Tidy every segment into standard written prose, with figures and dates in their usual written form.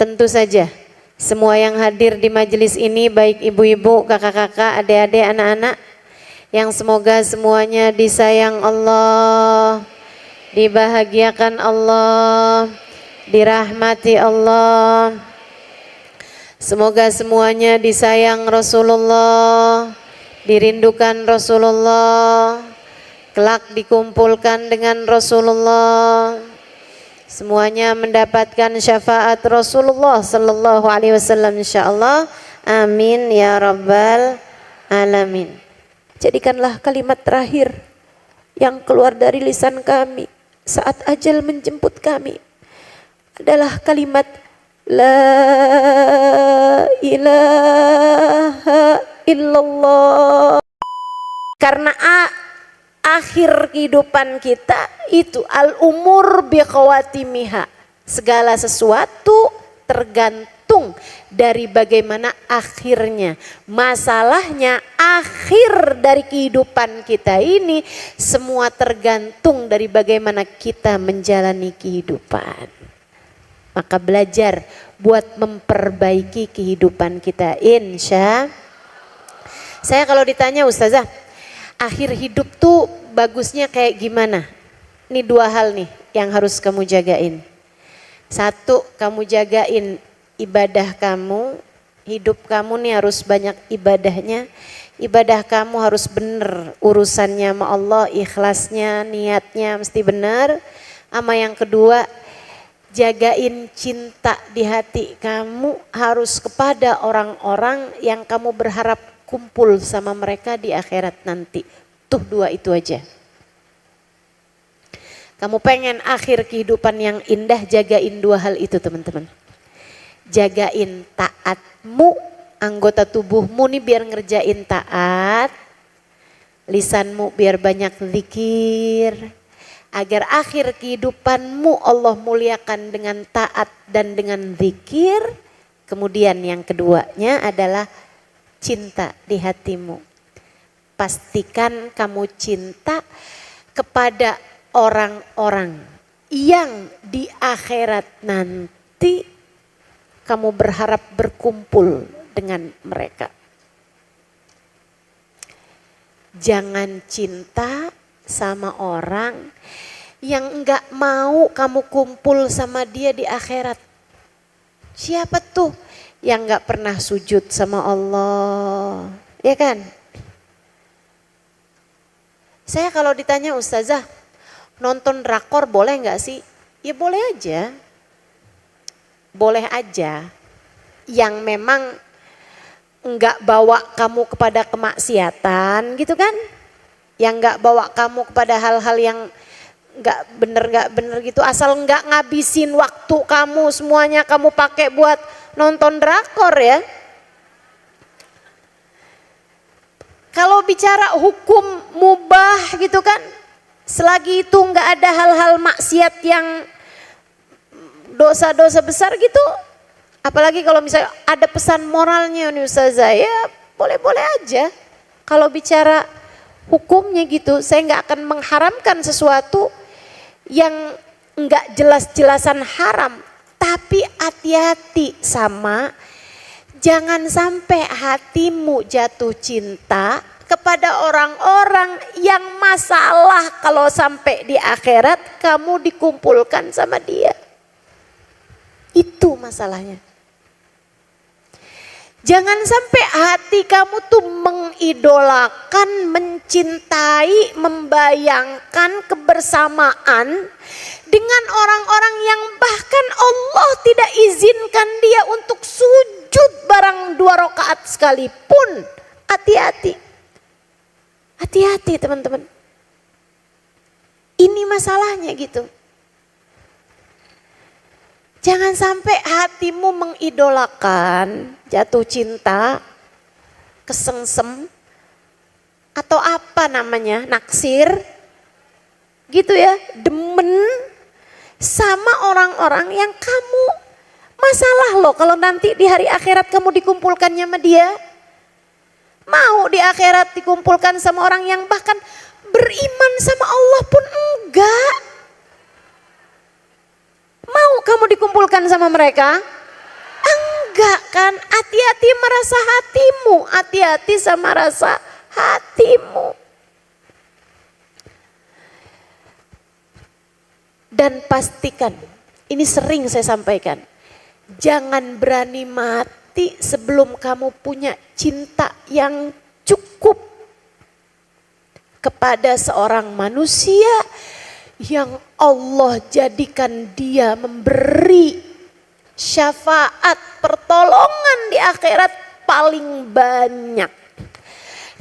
tentu saja semua yang hadir di majelis ini, baik ibu-ibu, kakak-kakak, adik-adik, anak-anak, yang semoga semuanya disayang Allah, dibahagiakan Allah, dirahmati Allah. Semoga semuanya disayang Rasulullah, dirindukan Rasulullah, kelak dikumpulkan dengan Rasulullah. Semuanya mendapatkan syafaat Rasulullah sallallahu alaihi wasallam insyaallah. Amin ya rabbal alamin. Jadikanlah kalimat terakhir yang keluar dari lisan kami saat ajal menjemput kami adalah kalimat La ilaha illallah. Karena akhir kehidupan kita itu al-umur biqawatimiha. Segala sesuatu tergantung dari bagaimana akhirnya. Masalahnya akhir dari kehidupan kita ini semua tergantung dari bagaimana kita menjalani kehidupan. Maka belajar buat memperbaiki kehidupan kita, insya. Saya kalau ditanya Ustazah, akhir hidup tuh bagusnya kayak gimana? Ini dua hal nih yang harus kamu jagain. Satu, kamu jagain ibadah kamu, hidup kamu nih harus banyak ibadahnya. Ibadah kamu harus benar urusannya sama Allah, ikhlasnya, niatnya mesti benar. Sama yang kedua, jagain cinta di hati kamu harus kepada orang-orang yang kamu berharap kumpul sama mereka di akhirat nanti. Tuh dua itu aja. Kamu pengen akhir kehidupan yang indah, jagain dua hal itu teman-teman. Jagain taatmu, anggota tubuhmu nih biar ngerjain taat. Lisanmu biar banyak zikir. Agar akhir kehidupanmu Allah muliakan dengan taat dan dengan zikir. Kemudian yang keduanya adalah cinta di hatimu. Pastikan kamu cinta kepada orang-orang yang di akhirat nanti kamu berharap berkumpul dengan mereka. Jangan cinta sama orang yang enggak mau kamu kumpul sama dia di akhirat. Siapa tuh yang enggak pernah sujud sama Allah? Ya kan? Saya kalau ditanya Ustazah, nonton drakor boleh enggak sih? Ya boleh aja. Boleh aja. Yang memang enggak bawa kamu kepada kemaksiatan gitu kan? Yang enggak bawa kamu kepada hal-hal yang enggak bener gitu, asal enggak ngabisin waktu kamu semuanya kamu pakai buat nonton drakor ya. Kalau bicara hukum mubah gitu kan, selagi itu enggak ada hal-hal maksiat yang dosa-dosa besar gitu, apalagi kalau misalnya ada pesan moralnya nih Ustazah, ya boleh-boleh aja. Kalau bicara hukumnya gitu, saya nggak akan mengharamkan sesuatu yang nggak jelas-jelasan haram. Tapi hati-hati sama, jangan sampai hatimu jatuh cinta kepada orang-orang yang masalah kalau sampai di akhirat kamu dikumpulkan sama dia. Itu masalahnya. Jangan sampai hati kamu tuh mengidolakan, mencintai, membayangkan kebersamaan dengan orang-orang yang bahkan Allah tidak izinkan dia untuk sujud barang 2 rakaat sekalipun. Hati-hati. Hati-hati teman-teman. Ini masalahnya gitu. Jangan sampai hatimu mengidolakan, jatuh cinta, kesengsem, atau apa namanya, naksir, gitu ya, demen sama orang-orang yang kamu masalah loh kalau nanti di hari akhirat kamu dikumpulkannya sama dia. Mau di akhirat dikumpulkan sama orang yang bahkan beriman sama Allah pun enggak. Mau kamu dikumpulkan sama mereka? Enggak kan, hati-hati merasa hatimu, hati-hati sama rasa hatimu. Dan pastikan, ini sering saya sampaikan, jangan berani mati sebelum kamu punya cinta yang cukup kepada seorang manusia yang Allah jadikan dia memberi syafaat pertolongan di akhirat paling banyak.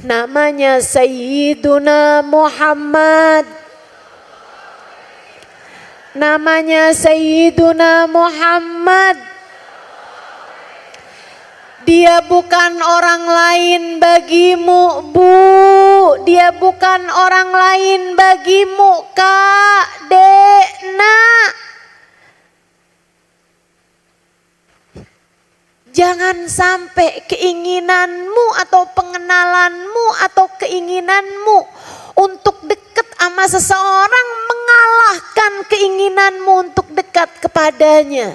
Namanya Sayyiduna Muhammad. Namanya Sayyiduna Muhammad. Dia bukan orang lain bagimu, Bu. Dia bukan orang lain bagimu, Kak, Dek, Nak. Jangan sampai keinginanmu atau pengenalanmu atau keinginanmu untuk dekat sama seseorang mengalahkan keinginanmu untuk dekat kepadanya.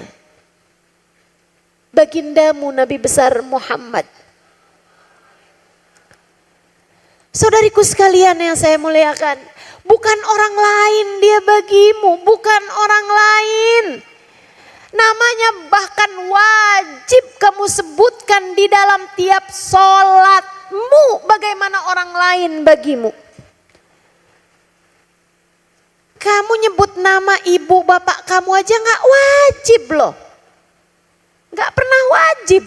Bagindamu Nabi besar Muhammad. Saudariku sekalian yang saya muliakan, bukan orang lain dia bagimu, bukan orang lain. Namanya bahkan wajib kamu sebutkan di dalam tiap sholatmu bagaimana orang lain bagimu. Kamu nyebut nama ibu bapak kamu aja gak wajib loh. Gak pernah wajib.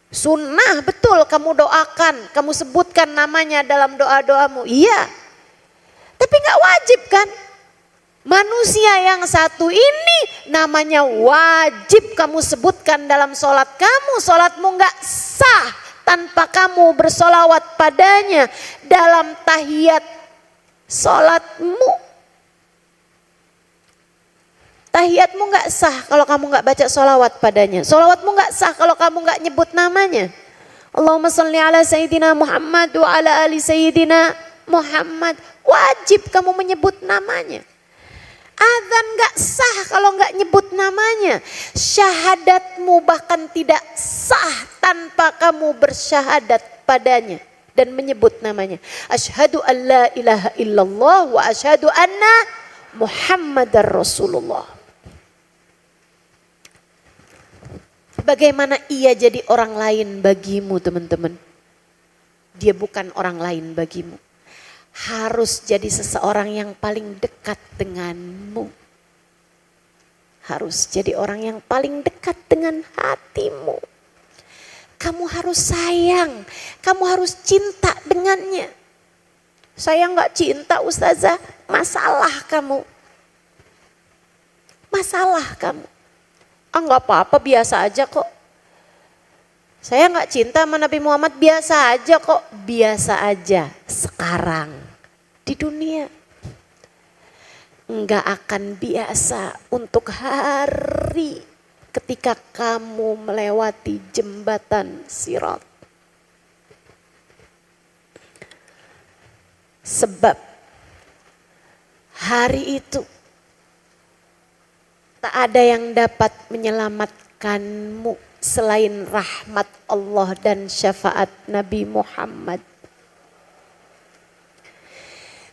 Sunnah betul kamu doakan, kamu sebutkan namanya dalam doa-doamu. Iya. Tapi gak wajib kan. Manusia yang satu ini namanya wajib kamu sebutkan dalam sholat kamu. Sholatmu gak sah tanpa kamu bersolawat padanya dalam tahiyat sholatmu. Tahiyatmu gak sah kalau kamu gak baca sholawat padanya. Sholawatmu gak sah kalau kamu gak nyebut namanya. Allahumma sholli ala Sayyidina Muhammad wa ala ali Sayyidina Muhammad. Wajib kamu menyebut namanya. Adzan gak sah kalau gak nyebut namanya. Syahadatmu bahkan tidak sah tanpa kamu bersyahadat padanya dan menyebut namanya. Asyhadu an la ilaha illallah wa asyhadu anna Muhammadar Rasulullah. Bagaimana ia jadi orang lain bagimu teman-teman? Dia bukan orang lain bagimu. Harus jadi seseorang yang paling dekat denganmu. Harus jadi orang yang paling dekat dengan hatimu. Kamu harus sayang, kamu harus cinta dengannya. Saya gak cinta Ustazah, masalah kamu. Masalah kamu. Gak apa-apa, biasa aja kok. Saya gak cinta sama Nabi Muhammad, biasa aja kok. Biasa aja sekarang di dunia. Gak akan biasa untuk hari ketika kamu melewati jembatan Sirat. Sebab hari itu tak ada yang dapat menyelamatkanmu selain rahmat Allah dan syafaat Nabi Muhammad.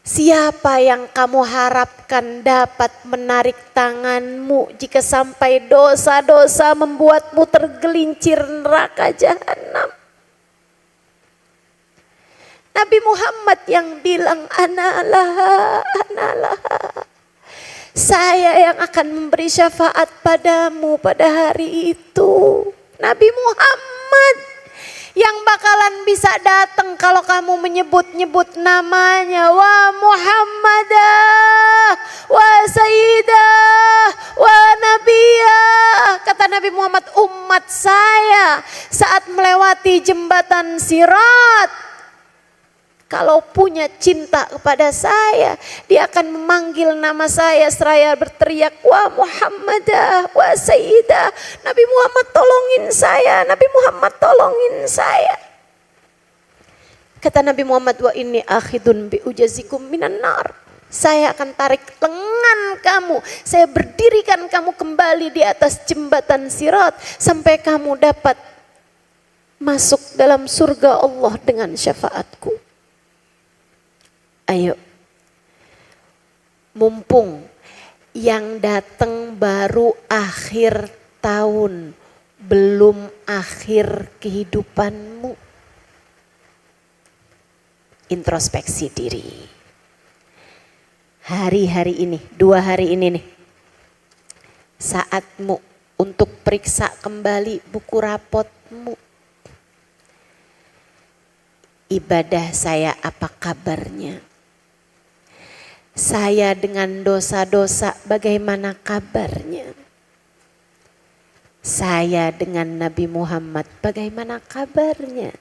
Siapa yang kamu harapkan dapat menarik tanganmu jika sampai dosa-dosa membuatmu tergelincir neraka jahanam? Nabi Muhammad yang bilang analah. Saya yang akan memberi syafaat padamu pada hari itu. Nabi Muhammad yang bakalan bisa datang kalau kamu menyebut-nyebut namanya. Wa Muhammadah, wa Sayyidah, wa Nabiyah. Kata Nabi Muhammad, umat saya saat melewati jembatan Sirat, kalau punya cinta kepada saya, dia akan memanggil nama saya seraya berteriak, wa Muhammadah, wa Sayyidah. Nabi Muhammad tolongin saya, Nabi Muhammad tolongin saya. Kata Nabi Muhammad, wa inni akhidun bi ujazikum minan nar. Saya akan tarik lengan kamu. Saya berdirikan kamu kembali di atas jembatan Sirat sampai kamu dapat masuk dalam surga Allah dengan syafaatku. Ayo. Mumpung yang datang baru akhir tahun, belum akhir kehidupanmu. Introspeksi diri. Hari-hari ini, 2 hari ini nih, saatmu untuk periksa kembali buku rapotmu. Ibadah saya apa kabarnya? Saya dengan dosa-dosa bagaimana kabarnya? Saya dengan Nabi Muhammad bagaimana kabarnya?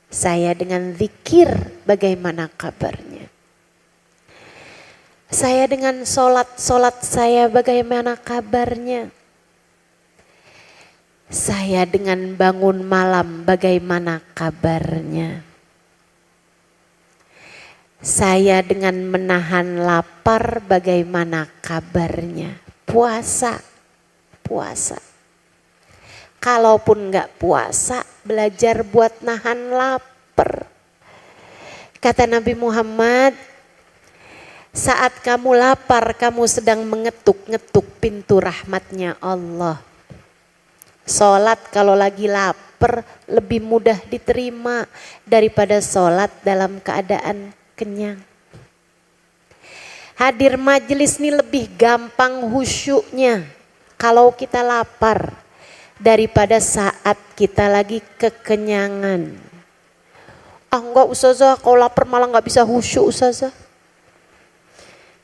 Saya dengan zikir bagaimana kabarnya? Saya dengan solat saya bagaimana kabarnya? Saya dengan bangun malam bagaimana kabarnya? Saya dengan menahan lapar bagaimana kabarnya? Puasa. Kalaupun enggak puasa, belajar buat nahan lapar. Kata Nabi Muhammad, saat kamu lapar, kamu sedang mengetuk-ngetuk pintu rahmatnya Allah. Sholat kalau lagi lapar lebih mudah diterima daripada sholat dalam keadaan kenyang. Hadir majelis ini lebih gampang khusyuknya kalau kita lapar daripada saat kita lagi kekenyangan. Enggak ustazah, kalau lapar malah enggak bisa khusyuk ustazah.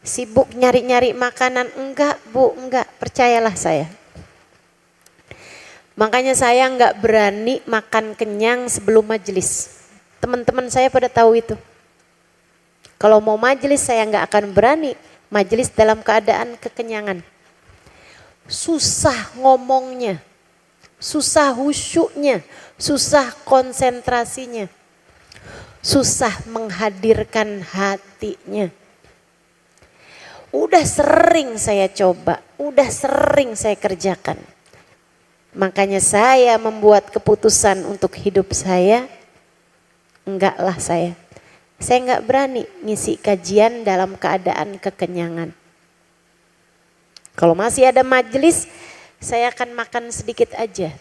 Sibuk nyari-nyari makanan, enggak bu, enggak, percayalah saya. Makanya saya enggak berani makan kenyang sebelum majelis. Teman-teman saya pada tahu itu. Kalau mau majelis saya enggak akan berani majelis dalam keadaan kekenyangan. Susah ngomongnya, susah khusyuknya, susah konsentrasinya, susah menghadirkan hatinya. Udah sering saya coba, udah sering saya kerjakan. Makanya saya membuat keputusan untuk hidup saya, enggaklah saya enggak berani ngisi kajian dalam keadaan kekenyangan. Kalau masih ada majelis, saya akan makan sedikit aja.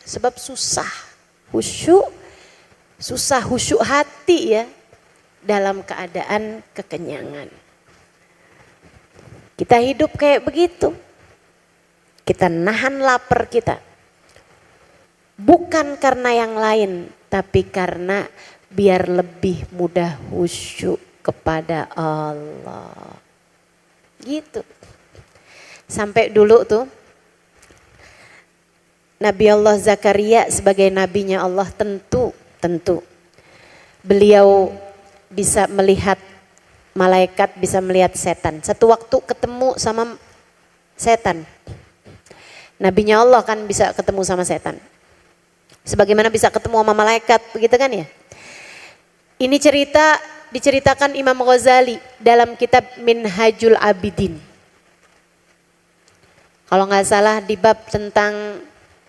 Sebab susah khusyuk hati ya dalam keadaan kekenyangan. Kita hidup kayak begitu. Kita nahan lapar kita. Bukan karena yang lain, tapi karena biar lebih mudah khusyuk kepada Allah. Gitu. Sampai dulu tuh Nabi Allah Zakaria sebagai nabinya Allah tentu beliau bisa melihat malaikat, bisa melihat setan. Satu waktu ketemu sama setan. Nabinya Allah kan bisa ketemu sama setan. Sebagaimana bisa ketemu sama malaikat, begitu kan ya? Ini cerita diceritakan Imam Ghazali dalam kitab Minhajul Abidin. Kalau nggak salah di bab tentang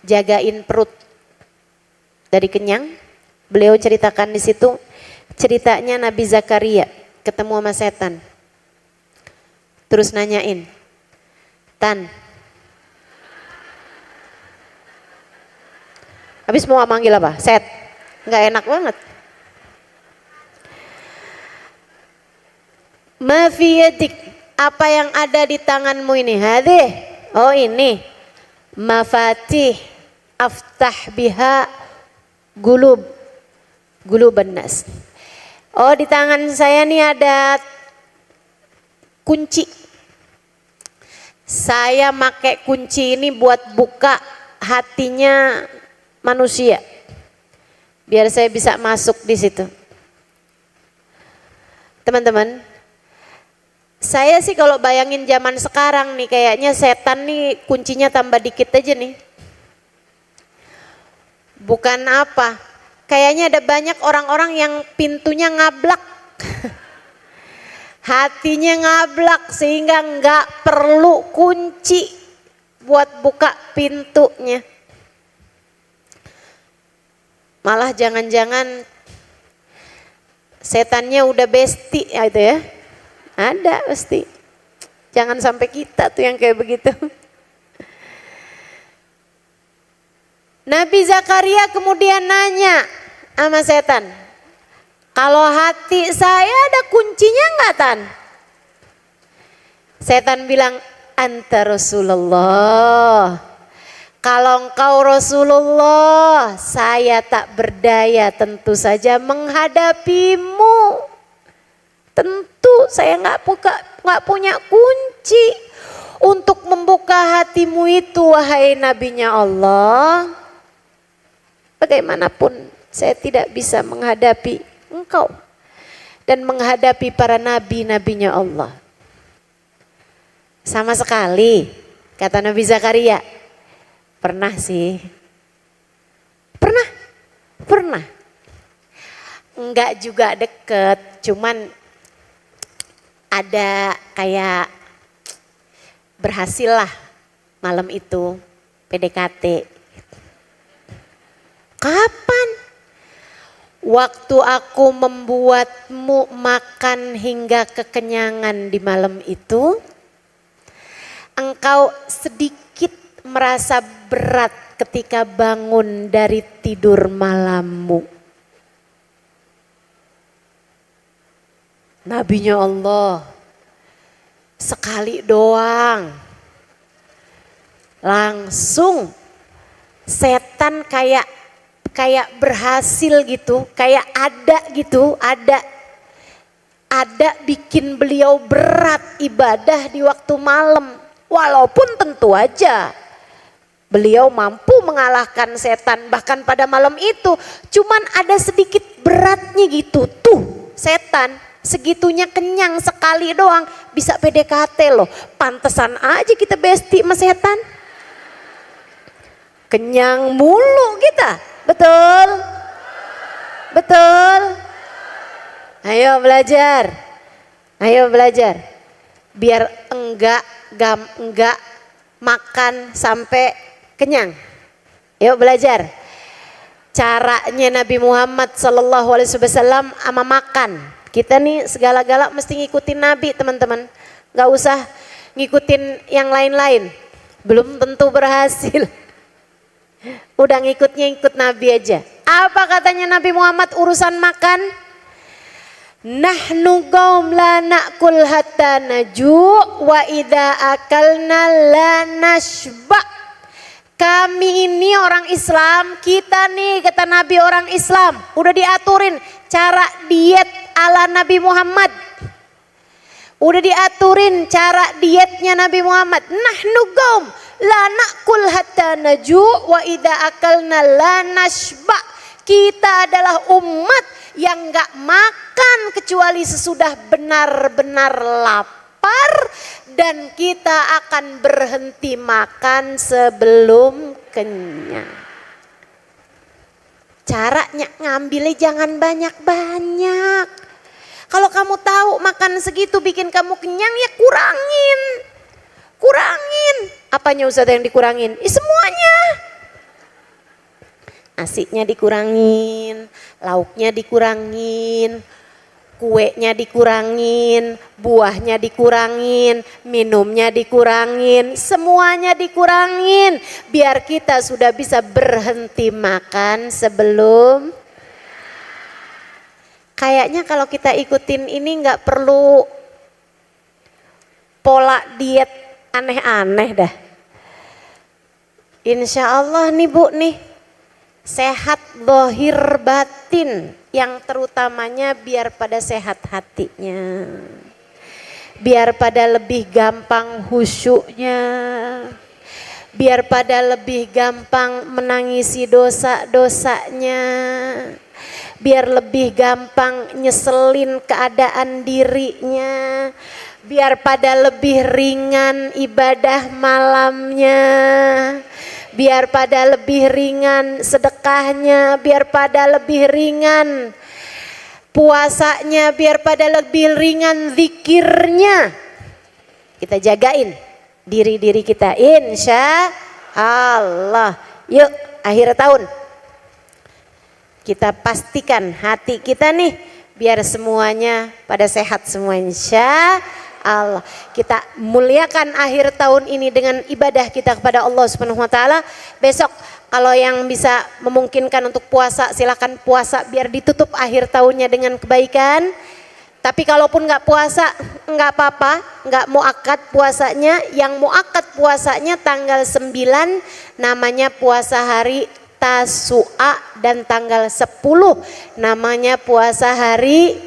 jagain perut dari kenyang, beliau ceritakan di situ ceritanya Nabi Zakaria ketemu sama setan. Terus nanyain, Tan, habis mau manggil apa? Set, nggak enak banget. Ma fi yadik, apa yang ada di tanganmu ini? Hadih. Oh ini mafatih aftah biha guluban nas. Oh di tangan saya nih ada kunci. Saya pakai kunci ini buat buka hatinya manusia. Biar saya bisa masuk di situ. Teman-teman, saya sih kalau bayangin zaman sekarang nih kayaknya setan nih kuncinya tambah dikit aja nih. Bukan apa, kayaknya ada banyak orang-orang yang pintunya ngablak. hatinya ngablak sehingga nggak perlu kunci buat buka pintunya. Malah jangan-jangan setannya udah besti ya itu ya. Ada pasti. Jangan sampai kita tuh yang kayak begitu. Nabi Zakaria kemudian nanya sama setan, kalau hati saya ada kuncinya enggak Tan? Setan bilang, anta Rasulullah. Kalau engkau Rasulullah, saya tak berdaya tentu saja menghadapimu. Tentu saya nggak punya kunci untuk membuka hatimu itu, wahai nabinya Allah. Bagaimanapun saya tidak bisa menghadapi engkau dan menghadapi para nabi-nabinya Allah. Sama sekali, kata Nabi Zakaria. Pernah sih. Pernah. Enggak juga deket, cuman ada kayak berhasil lah malam itu PDKT. Kapan? Waktu aku membuatmu makan hingga kekenyangan di malam itu, engkau sedikit merasa berat ketika bangun dari tidur malammu. Nabinya Allah sekali doang langsung setan kayak berhasil gitu, kayak ada bikin beliau berat ibadah di waktu malam. Walaupun tentu aja beliau mampu mengalahkan setan bahkan pada malam itu, cuman ada sedikit beratnya gitu. Tuh setan segitunya kenyang sekali doang bisa PDKT loh. Pantesan aja kita besti sama setan. Kenyang mulu kita. Betul? Betul? Ayo belajar. Biar enggak makan sampai kenyang. Yuk belajar. Caranya Nabi Muhammad SAW sama makan. Kita nih segala-gala mesti ngikutin Nabi teman-teman. Gak usah ngikutin yang lain-lain. Belum tentu berhasil. Udah ikut Nabi aja. Apa katanya Nabi Muhammad urusan makan? Nahnu qaum la na'kul hatta naju' wa idza akalna la nashba. Kami ini orang Islam, kita nih kata Nabi orang Islam, udah diaturin cara diet ala Nabi Muhammad. Udah diaturin cara dietnya Nabi Muhammad. Nahnu qaum la na'kul hatta naju' wa idza akalna la nashba. Kita adalah umat yang gak makan kecuali sesudah benar-benar lapar, dan kita akan berhenti makan sebelum kenyang. Caranya ngambilnya jangan banyak-banyak. Kalau kamu tahu makan segitu bikin kamu kenyang, ya kurangin. Apanya Ustaz yang dikurangin? Semuanya. Nasinya dikurangin, lauknya dikurangin, kuenya dikurangin, buahnya dikurangin, minumnya dikurangin, semuanya dikurangin. Biar kita sudah bisa berhenti makan sebelum. Kayaknya kalau kita ikutin ini nggak perlu pola diet aneh-aneh dah. Insya Allah nih Bu nih. Sehat zahir batin, yang terutamanya biar pada sehat hatinya, biar pada lebih gampang khusyuknya, biar pada lebih gampang menangisi dosa-dosanya, biar lebih gampang nyeselin keadaan dirinya, biar pada lebih ringan ibadah malamnya, biar pada lebih ringan sedekahnya, biar pada lebih ringan puasanya biar pada lebih ringan zikirnya. Kita jagain diri kita, insya Allah. Yuk akhir tahun kita pastikan hati kita nih biar semuanya pada sehat semua, insya Allah. Kita muliakan akhir tahun ini dengan ibadah kita kepada Allah Subhanahu wa taala. Besok kalau yang bisa memungkinkan untuk puasa silakan puasa biar ditutup akhir tahunnya dengan kebaikan. Tapi kalaupun nggak puasa nggak apa-apa, nggak muakkad puasanya. Yang muakkad puasanya tanggal 9 namanya puasa hari Tasu'a, dan tanggal 10 namanya puasa hari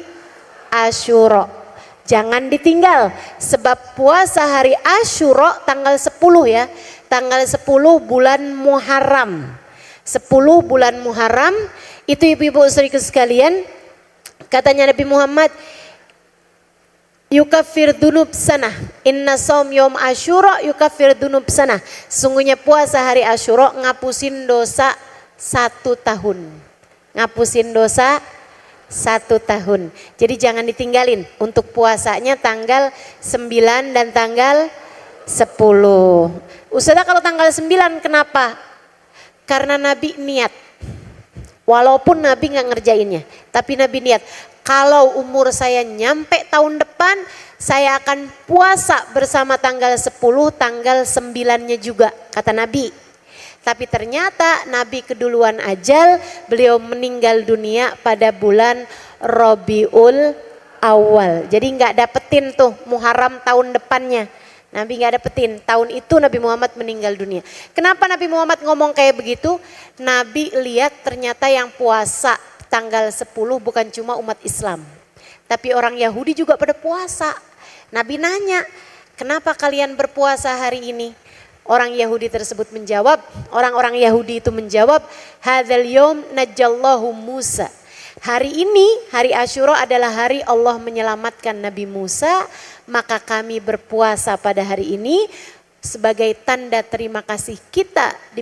Asyura. Jangan ditinggal sebab puasa hari Asyura tanggal 10 ya. Tanggal 10 bulan Muharram. 10 bulan Muharram itu ibu-ibu saudariku sekalian, katanya Nabi Muhammad, yukaffir dunub sanah, inna saum yom Asyura yukaffir dunub sanah. Sungguhnya puasa hari Asyura ngapusin dosa 1 tahun. Ngapusin dosa 1 tahun. Jadi jangan ditinggalin untuk puasanya tanggal 9 dan tanggal 10. Ustazah kalau tanggal 9 kenapa? Karena Nabi niat. Walaupun Nabi nggak ngerjainnya, tapi Nabi niat. Kalau umur saya nyampe tahun depan, saya akan puasa bersama tanggal 10, tanggal 9-nya juga, kata Nabi. Tapi ternyata Nabi keduluan ajal, beliau meninggal dunia pada bulan Rabiul Awal. Jadi nggak dapetin tuh Muharram tahun depannya. Nabi nggak dapetin, tahun itu Nabi Muhammad meninggal dunia. Kenapa Nabi Muhammad ngomong kayak begitu? Nabi lihat ternyata yang puasa tanggal 10 bukan cuma umat Islam, tapi orang Yahudi juga pada puasa. Nabi nanya, kenapa kalian berpuasa hari ini? Orang Yahudi tersebut menjawab, orang-orang Yahudi itu menjawab, hadzal yaum najjallahu Musa. Hari ini, hari Asyura adalah hari Allah menyelamatkan Nabi Musa, maka kami berpuasa pada hari ini sebagai tanda terima kasih kita di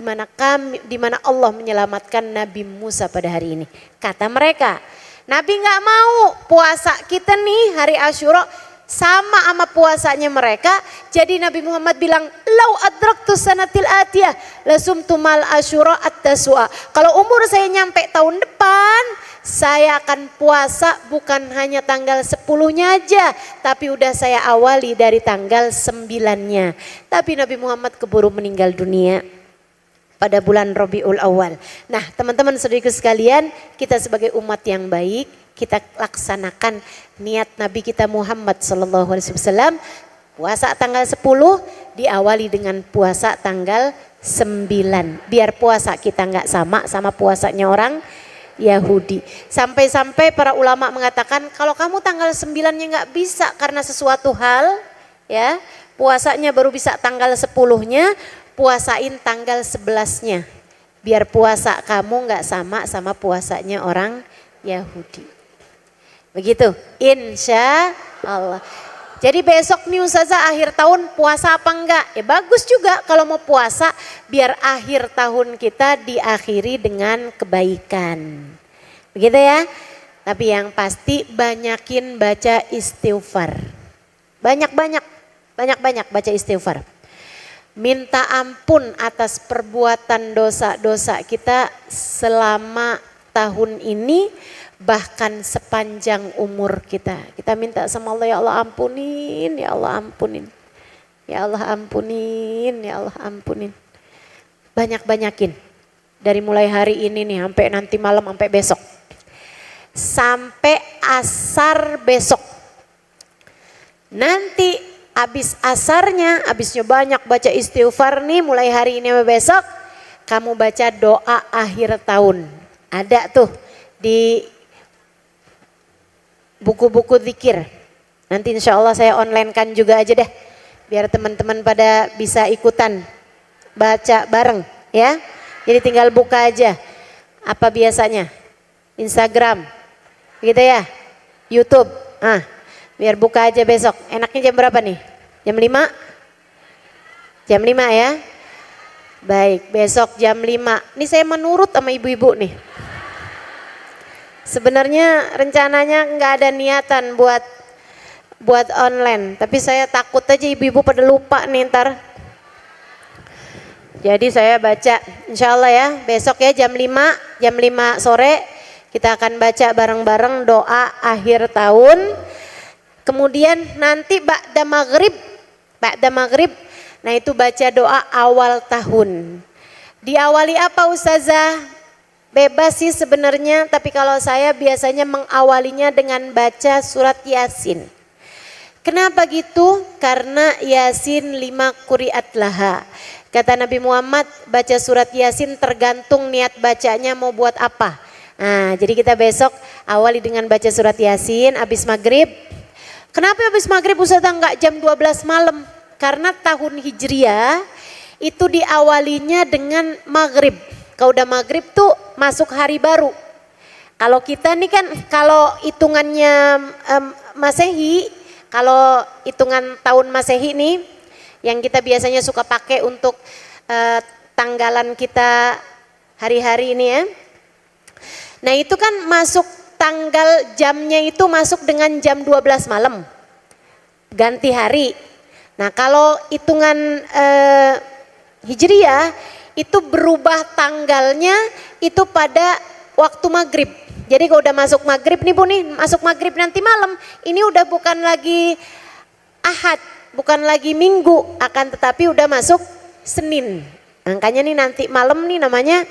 mana Allah menyelamatkan Nabi Musa pada hari ini. Kata mereka, Nabi nggak mau puasa kita nih hari Asyura sama puasanya mereka. Jadi Nabi Muhammad bilang, lau adraktu sanatil atiyah lasumtumal Asyura at-Tasu'a. Kalau umur saya nyampe tahun depan, saya akan puasa bukan hanya tanggal 10-nya aja, tapi udah saya awali dari tanggal 9-nya. Tapi Nabi Muhammad keburu meninggal dunia pada bulan Rabiul Awal. Nah, teman-teman saudariku sekalian, kita sebagai umat yang baik, kita laksanakan niat Nabi kita Muhammad sallallahu alaihi wasallam. Puasa tanggal 10 diawali dengan puasa tanggal 9. Biar puasa kita nggak sama puasanya orang Yahudi. Sampai-sampai para ulama mengatakan kalau kamu tanggal 9-nya nggak bisa karena sesuatu hal, ya puasanya baru bisa tanggal 10-nya, puasain tanggal 11-nya. Biar puasa kamu nggak sama puasanya orang Yahudi. Begitu, insya Allah. Jadi besok nih Ustazah akhir tahun puasa apa enggak? Ya bagus juga kalau mau puasa biar akhir tahun kita diakhiri dengan kebaikan. Begitu ya. Tapi yang pasti banyakin baca istighfar. Banyak-banyak baca istighfar. Minta ampun atas perbuatan dosa-dosa kita selama tahun ini, bahkan sepanjang umur kita. Kita minta sama Allah, ya Allah ampunin, ya Allah ampunin. Ya Allah ampunin, ya Allah ampunin. Banyak-banyakin. Dari mulai hari ini nih sampai nanti malam, sampai besok. Sampai asar besok. Nanti habis asarnya, habisnya banyak baca istighfar nih mulai hari ini sampai besok. Kamu baca doa akhir tahun. Ada tuh di buku-buku zikir. Nanti insya Allah saya online kan juga aja deh. Biar teman-teman pada bisa ikutan baca bareng ya. Jadi tinggal buka aja. Apa biasanya? Instagram. Gitu ya. YouTube. Biar buka aja besok. Enaknya jam berapa nih? Jam 5? Jam 5 ya. Baik, besok jam 5. Ini saya menurut sama ibu-ibu nih. Sebenarnya rencananya nggak ada niatan buat online, tapi saya takut aja ibu-ibu pada lupa nih ntar. Jadi saya baca insya Allah ya, besok ya jam 5 sore kita akan baca bareng-bareng doa akhir tahun. Kemudian nanti ba'da maghrib, nah itu baca doa awal tahun. Diawali apa Ustazah? Bebas sih sebenarnya, tapi kalau saya biasanya mengawalinya dengan baca surat Yasin. Kenapa gitu? Karena Yasin 5 quri'at laha. Kata Nabi Muhammad, baca surat Yasin tergantung niat bacanya mau buat apa. Nah, jadi kita besok awali dengan baca surat Yasin habis maghrib. Kenapa habis maghrib Ustazah enggak jam 12 malam? Karena tahun Hijriah itu diawalinya dengan maghrib. Kalau udah maghrib tuh masuk hari baru. Kalau kita nih kan kalau hitungannya Masehi, kalau hitungan tahun Masehi nih yang kita biasanya suka pakai untuk tanggalan kita hari-hari ini ya. Nah itu kan masuk tanggal jamnya itu masuk dengan jam 12 malam. Ganti hari. Nah kalau hitungan Hijriah itu berubah tanggalnya itu pada waktu maghrib. Jadi kalau udah masuk maghrib nih Bu nih, masuk maghrib nanti malam, ini udah bukan lagi Ahad, bukan lagi Minggu, akan tetapi udah masuk Senin. Makanya nih nanti malam nih namanya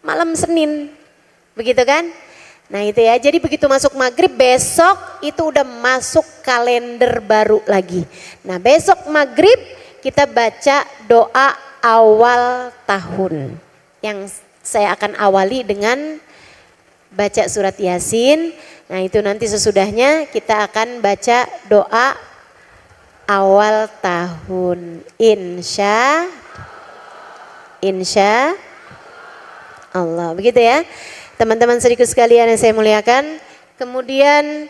malam Senin, begitu kan? Nah itu ya, jadi begitu masuk maghrib besok itu udah masuk kalender baru lagi. Nah besok maghrib kita baca doa awal tahun yang saya akan awali dengan baca surat Yasin. Nah itu nanti sesudahnya kita akan baca doa awal tahun insya Allah, begitu ya teman-teman sedikit sekalian yang saya muliakan. Kemudian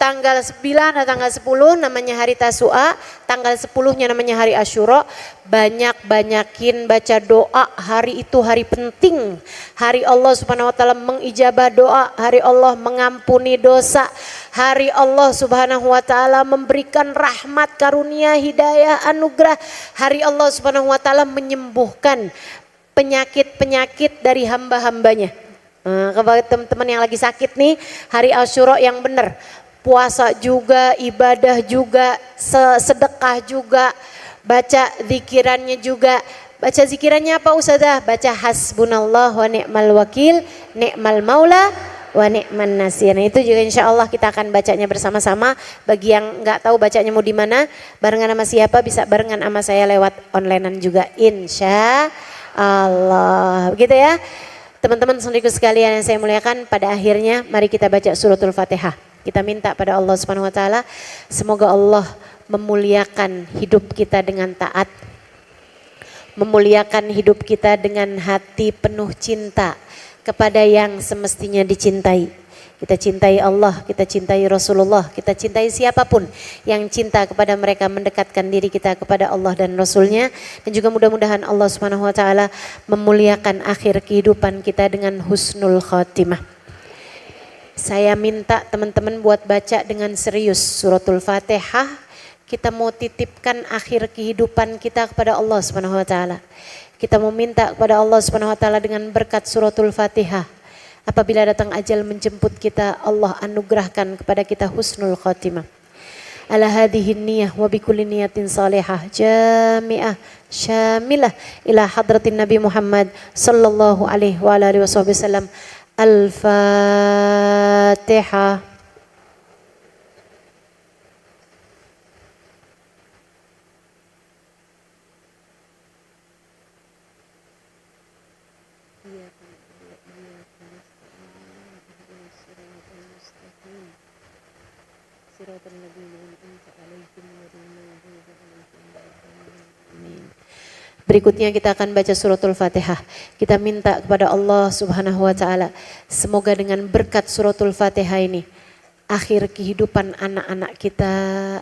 tanggal 9 atau tanggal 10 namanya hari Tasu'a, tanggal 10-nya namanya hari Asyura. Banyakin baca doa, hari itu hari penting. Hari Allah Subhanahu wa taala mengijabah doa, hari Allah mengampuni dosa, hari Allah Subhanahu wa taala memberikan rahmat, karunia, hidayah, anugerah. Hari Allah Subhanahu wa taala menyembuhkan penyakit-penyakit dari hamba-hambanya. Kepada teman-teman yang lagi sakit nih, hari Asyura yang benar, puasa juga, ibadah juga, sedekah juga, baca zikirannya juga. Baca zikirannya apa Ustazah? Baca hasbunallah wa ni'mal wakil, ni'mal maula wa ni'man nasir. Nah itu juga insya Allah kita akan bacanya bersama-sama. Bagi yang nggak tahu bacanya mau di mana, barengan sama siapa, bisa barengan sama saya lewat onlinean juga insya Allah. Begitu ya. Teman-teman saudaraku sekalian yang saya muliakan, pada akhirnya mari kita baca suratul Fatihah. Kita minta pada Allah Subhanahu wa taala semoga Allah memuliakan hidup kita dengan taat, memuliakan hidup kita dengan hati penuh cinta kepada yang semestinya dicintai. Kita cintai Allah, kita cintai Rasulullah, kita cintai siapapun yang cinta kepada mereka, mendekatkan diri kita kepada Allah dan Rasulnya. Dan juga mudah-mudahan Allah Subhanahu wa taala memuliakan akhir kehidupan kita dengan husnul khotimah. Saya minta teman-teman buat baca dengan serius suratul Fatihah. Kita mau titipkan akhir kehidupan kita kepada Allah Subhanahu wa taala. Kita mau minta kepada Allah Subhanahu wa taala dengan berkat suratul Fatihah. Apabila datang ajal menjemput kita, Allah anugerahkan kepada kita husnul khotimah. Ala hadhihi niyah wa bikulli niyatin salihah jami'ah syamilah ila hadratin Nabi Muhammad sallallahu alaihi wa alihi wasallam. Al-Fatihah. Berikutnya kita akan baca suratul Fatihah. Kita minta kepada Allah Subhanahu wa taala semoga dengan berkat suratul Fatihah ini akhir kehidupan anak-anak kita,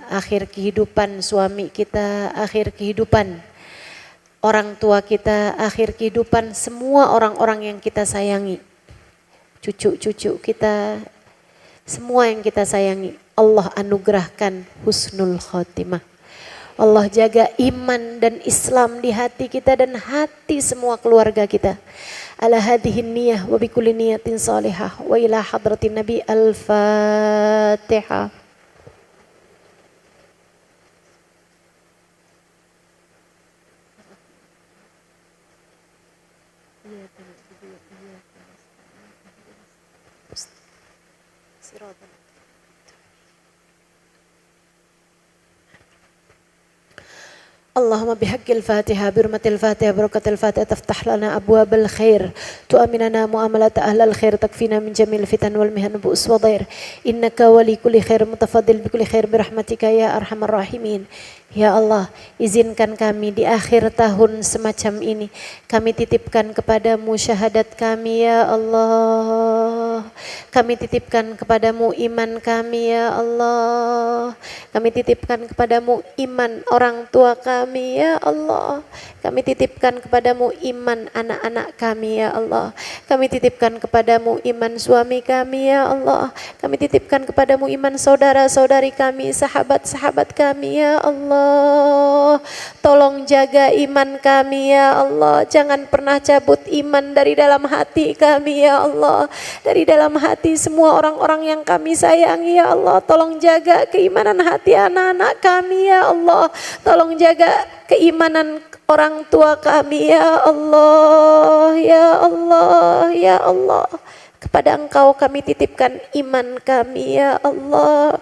akhir kehidupan suami kita, akhir kehidupan orang tua kita, akhir kehidupan semua orang-orang yang kita sayangi, cucu-cucu kita, semua yang kita sayangi, Allah anugerahkan husnul khotimah. Allah jaga iman dan Islam di hati kita dan hati semua keluarga kita. Ala hadhihin niyah wa bikulli niyatin salihah wa ila hadratin Nabi Al-Fatihah. اللهم بحق الفاتحة برمة الفاتحة بركة الفاتحة تفتح لنا أبواب الخير تؤمننا معاملة أهل الخير تكفينا من جميع الفتن والمهن بؤس وضير إنك ولي كل خير متفضل بكل خير برحمتك يا أرحم الراحمين. Ya Allah, izinkan kami di akhir tahun semacam ini, kami titipkan kepadamu syahadat kami ya Allah. Kami titipkan kepadamu iman kami ya Allah. Kami titipkan kepadamu iman orang tua kami ya Allah. Kami titipkan kepadamu iman anak-anak kami ya Allah. Kami titipkan kepadamu iman suami kami ya Allah. Kami titipkan kepadamu iman saudara-saudari kami, sahabat-sahabat kami ya Allah. Tolong jaga iman kami ya Allah. Jangan pernah cabut iman dari dalam hati kami ya Allah. Dari dalam hati semua orang-orang yang kami sayangi ya Allah. Tolong jaga keimanan hati anak-anak kami ya Allah. Tolong jaga keimanan orang tua kami ya Allah. Ya Allah, ya Allah. Kepada Engkau kami titipkan iman kami ya Allah.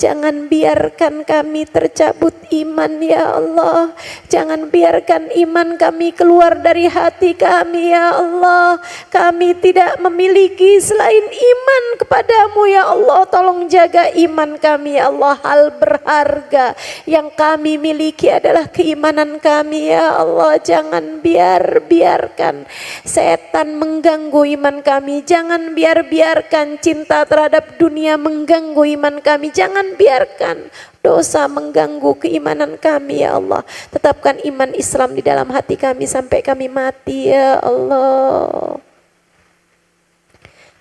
Jangan biarkan kami tercabut iman ya Allah. Jangan biarkan iman kami keluar dari hati kami ya Allah. Kami tidak memiliki selain iman kepadamu ya Allah. Tolong jaga iman kami ya Allah. Hal berharga yang kami miliki adalah keimanan kami ya Allah. Jangan biarkan setan mengganggu iman kami. Jangan biarkan cinta terhadap dunia mengganggu iman kami. Jangan biarkan dosa mengganggu keimanan kami ya Allah. Tetapkan iman Islam di dalam hati kami sampai kami mati ya Allah.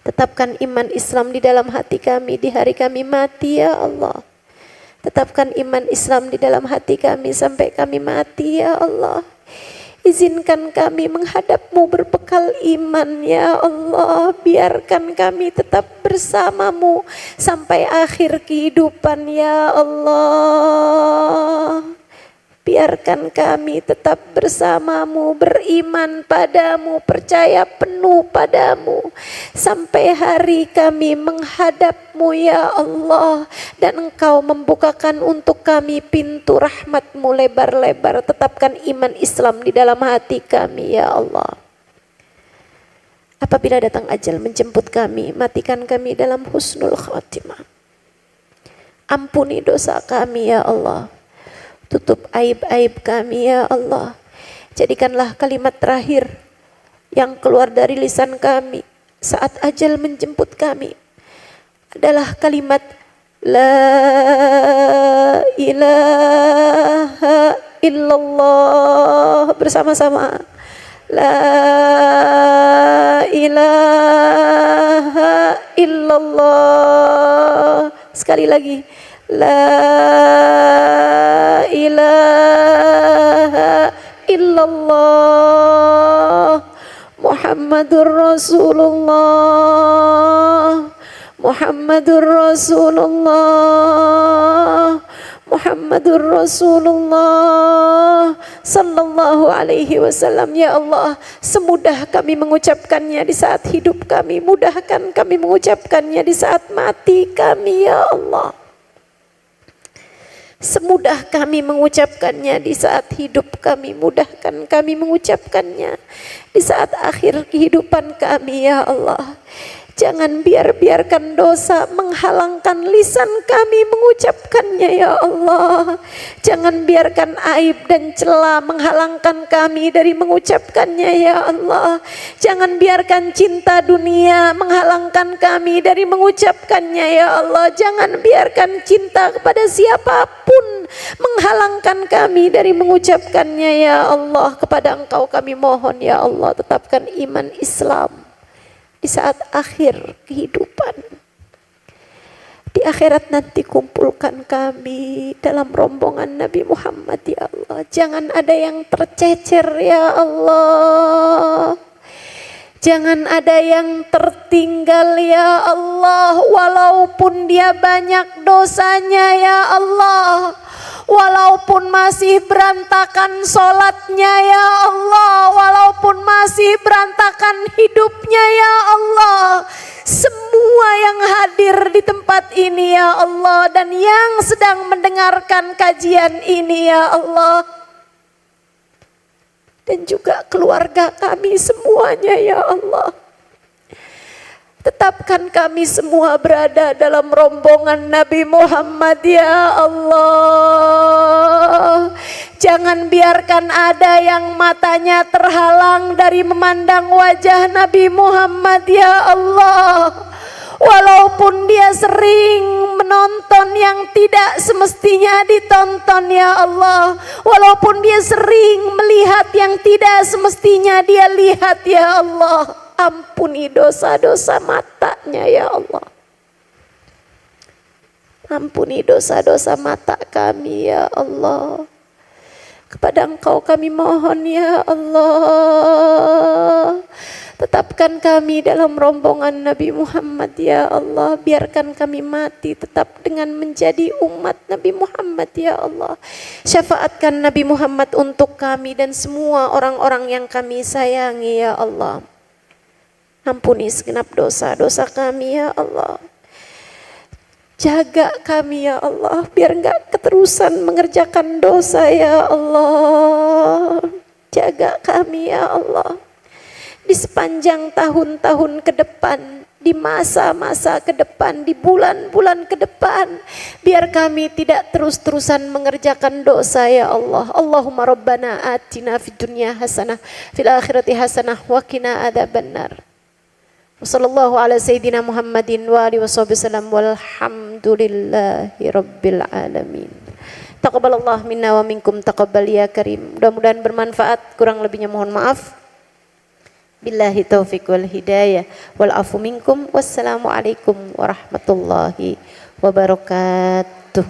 Tetapkan iman Islam di dalam hati kami di hari kami mati ya Allah. Tetapkan iman Islam di dalam hati kami sampai kami mati ya Allah. Izinkan kami menghadapmu berbekal iman ya Allah. Biarkan kami tetap bersamamu sampai akhir kehidupan ya Allah. Biarkan kami tetap bersamamu, beriman padamu, percaya penuh padamu sampai hari kami menghadapmu ya Allah. Dan Engkau membukakan untuk kami pintu rahmatmu lebar-lebar. Tetapkan iman Islam di dalam hati kami ya Allah. Apabila datang ajal menjemput kami, matikan kami dalam husnul khatimah. Ampuni dosa kami ya Allah. Tutup aib-aib kami ya Allah. Jadikanlah kalimat terakhir yang keluar dari lisan kami saat ajal menjemput kami adalah kalimat La ilaha illallah. Bersama-sama. La ilaha illallah. Sekali lagi. La ilaha illallah Muhammadur Rasulullah Muhammadur Rasulullah Muhammadur Rasulullah sallallahu alaihi wasallam. Ya Allah, semudah kami mengucapkannya di saat hidup kami, mudahkan kami mengucapkannya di saat mati kami ya Allah. Semudah kami mengucapkannya di saat hidup kami, mudahkan kami mengucapkannya di saat akhir kehidupan kami ya Allah. Jangan biarkan dosa menghalangkan lisan kami mengucapkannya ya Allah. Jangan biarkan aib dan cela menghalangkan kami dari mengucapkannya ya Allah. Jangan biarkan cinta dunia menghalangkan kami dari mengucapkannya ya Allah. Jangan biarkan cinta kepada siapapun menghalangkan kami dari mengucapkannya ya Allah. Kepada Engkau kami mohon ya Allah, tetapkan iman Islam di saat akhir kehidupan. Di akhirat nanti kumpulkan kami dalam rombongan Nabi Muhammad ya Allah. Jangan ada yang tercecer ya Allah. Jangan ada yang tertinggal ya Allah. Walaupun dia banyak dosanya ya Allah. Walaupun masih berantakan sholatnya ya Allah. Walaupun masih berantakan hidupnya ya Allah. Semua yang hadir di tempat ini ya Allah. Dan yang sedang mendengarkan kajian ini ya Allah. Dan juga keluarga kami semuanya ya Allah. Tetapkan kami semua berada dalam rombongan Nabi Muhammad ya Allah. Jangan biarkan ada yang matanya terhalang dari memandang wajah Nabi Muhammad ya Allah. Walaupun dia sering menonton yang tidak semestinya ditonton ya Allah. Walaupun dia sering melihat yang tidak semestinya dia lihat ya Allah. Ampuni dosa-dosa matanya ya Allah. Ampuni dosa-dosa mata kami ya Allah. Kepada Engkau kami mohon ya Allah. Tetapkan kami dalam rombongan Nabi Muhammad ya Allah. Biarkan kami mati tetap dengan menjadi umat Nabi Muhammad ya Allah. Syafaatkan Nabi Muhammad untuk kami dan semua orang-orang yang kami sayangi ya Allah. Ampuni segenap dosa-dosa kami ya Allah. Jaga kami ya Allah, biar enggak keterusan mengerjakan dosa ya Allah. Jaga kami ya Allah. Di sepanjang tahun-tahun ke depan, di masa-masa ke depan, di bulan-bulan ke depan, biar kami tidak terus-terusan mengerjakan dosa ya Allah. Allahumma rabbana atina fid dunya hasanah, fil akhirati hasanah, wa qina adzabannar. Wassallallahu ala sayyidina Muhammadin wa alihi wasallam walhamdulillahi rabbil alamin. Taqabbalallah minna wa minkum taqabbal ya karim. Mudah-mudahan bermanfaat, kurang lebihnya mohon maaf. Billahi taufiq wal hidayah wal afu minkum. Wassalamualaikum warahmatullahi wabarakatuh.